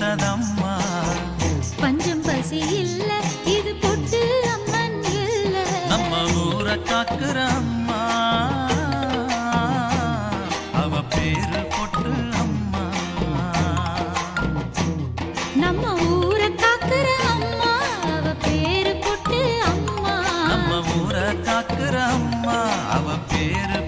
கொடுத்ததம்மா. பஞ்சம் பசி இல்ல, இது பொட்டு அம்மன் இல்ல. நம்ம ஊரை காக்குற அம்மா, அவ பேரு பொட்டு அம்மா. நம்ம ஊரை காக்குற அம்மா, அவ பேரு பொட்டு அம்மா. நம்ம ஊரை காக்குற அம்மா, அவ பேரு